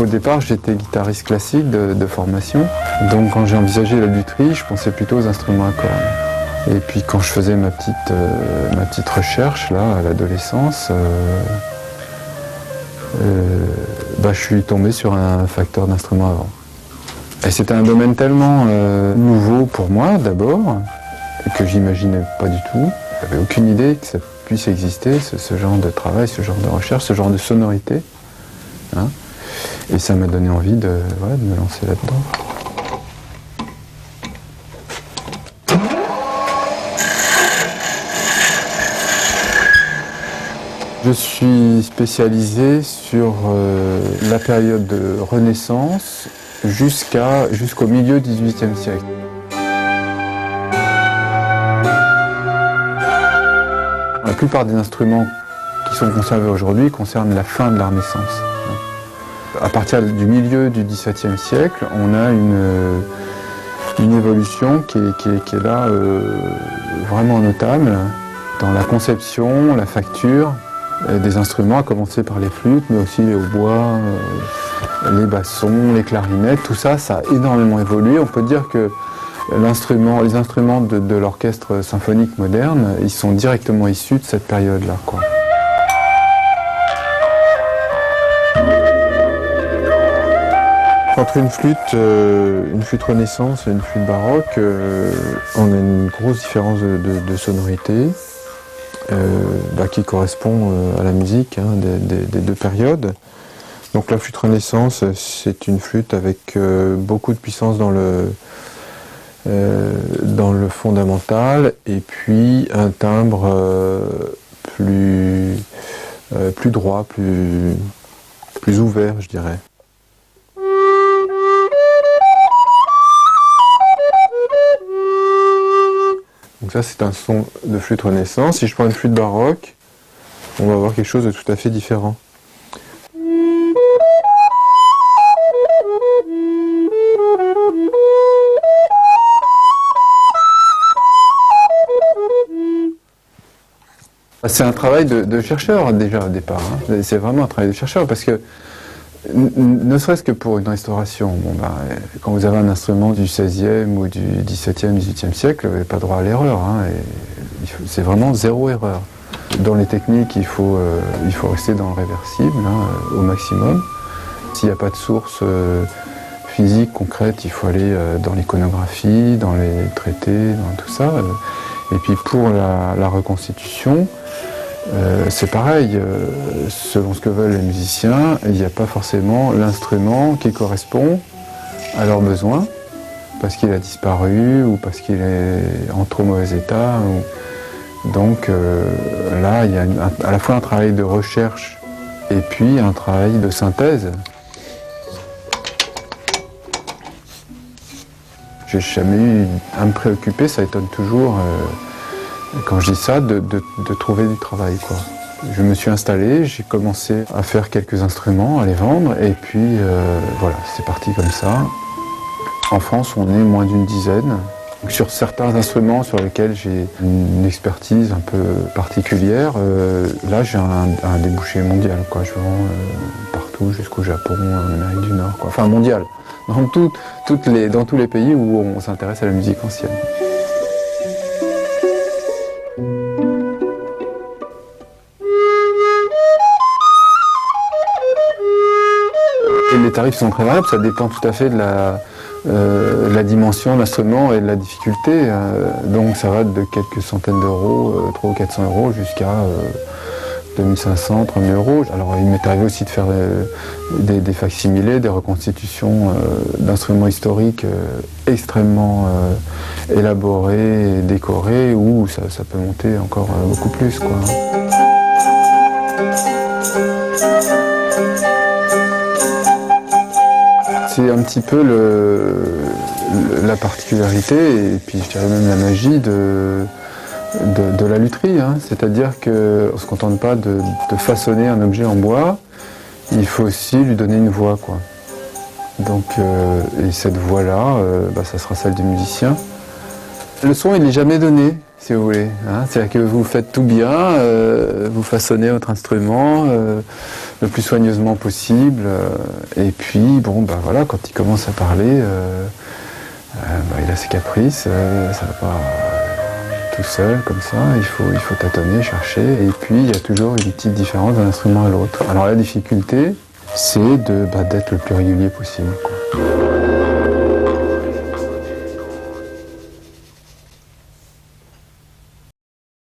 Au départ, j'étais guitariste classique de formation. Donc quand j'ai envisagé la lutherie, je pensais plutôt aux instruments à cordes. Et puis quand je faisais ma petite recherche là, à l'adolescence, je suis tombé sur un facteur d'instruments à vent. Et c'était un domaine tellement nouveau pour moi d'abord, que j'imaginais pas du tout. J'avais aucune idée que ça puisse exister, ce genre de travail, ce genre de recherche, ce genre de sonorité. Hein. Et ça m'a donné envie de me lancer là-dedans. Je suis spécialisé sur la période de Renaissance jusqu'au milieu du XVIIIe siècle. La plupart des instruments qui sont conservés aujourd'hui concernent la fin de la Renaissance. À partir du milieu du XVIIe siècle, on a une évolution qui est là vraiment notable dans la conception, la facture des instruments, à commencer par les flûtes, mais aussi les hautbois, les bassons, les clarinettes, tout ça, ça a énormément évolué. On peut dire que les instruments de l'orchestre symphonique moderne, ils sont directement issus de cette période-là, quoi. Entre une flûte Renaissance et une flûte baroque, on a une grosse différence de sonorité qui correspond à la musique des deux périodes. Donc la flûte Renaissance, c'est une flûte avec beaucoup de puissance dans le fondamental et puis un timbre plus droit, plus ouvert, je dirais. Donc ça, c'est un son de flûte Renaissance. Si je prends une flûte baroque, on va avoir quelque chose de tout à fait différent. C'est un travail de chercheur déjà au départ. Hein. C'est vraiment un travail de chercheur parce que, ne serait-ce que pour une restauration, quand vous avez un instrument du XVIe ou du XVIIe, XVIIIe siècle, vous n'avez pas droit à l'erreur. Hein, c'est vraiment zéro erreur. Dans les techniques, il faut rester dans le réversible au maximum. S'il n'y a pas de source physique concrète, il faut aller dans l'iconographie, dans les traités, dans tout ça. Et puis pour la reconstitution, c'est pareil, selon ce que veulent les musiciens, il n'y a pas forcément l'instrument qui correspond à leurs besoins, parce qu'il a disparu ou parce qu'il est en trop mauvais état. Donc là, il y a à la fois un travail de recherche et puis un travail de synthèse. J'ai jamais eu à me préoccuper, ça étonne toujours. Quand je dis ça, de trouver du travail, quoi. Je me suis installé, j'ai commencé à faire quelques instruments, à les vendre, et puis voilà, c'est parti comme ça. En France, on est moins d'une dizaine. Donc, sur certains instruments sur lesquels j'ai une expertise un peu particulière, là j'ai un débouché mondial, quoi. Je vends partout, jusqu'au Japon, en Amérique du Nord, quoi. Enfin mondial, dans tous les pays où on s'intéresse à la musique ancienne. Les tarifs sont très variables, ça dépend tout à fait de la dimension de l'instrument et de la difficulté. Donc ça va de quelques centaines d'euros, 300 ou 400 euros, jusqu'à 2500, 3000 euros. Alors il m'est arrivé aussi de faire des facsimilés, des reconstitutions d'instruments historiques extrêmement élaborés et décorés, où ça peut monter encore beaucoup plus, quoi. C'est un petit peu la particularité, et puis je dirais même la magie de la lutherie. Hein. C'est-à-dire qu'on ne se contente pas de façonner un objet en bois, il faut aussi lui donner une voix, quoi. Donc, et cette voix-là, ça sera celle du musicien. Le son, il n'est jamais donné. si vous voulez. Hein. C'est-à-dire que vous faites tout bien, vous façonnez votre instrument le plus soigneusement possible, et puis, bon, ben voilà, quand il commence à parler, il a ses caprices, ça va pas tout seul, comme ça, il faut tâtonner, chercher, et puis il y a toujours une petite différence d'un instrument à l'autre. Alors la difficulté, c'est d'être le plus régulier possible, quoi.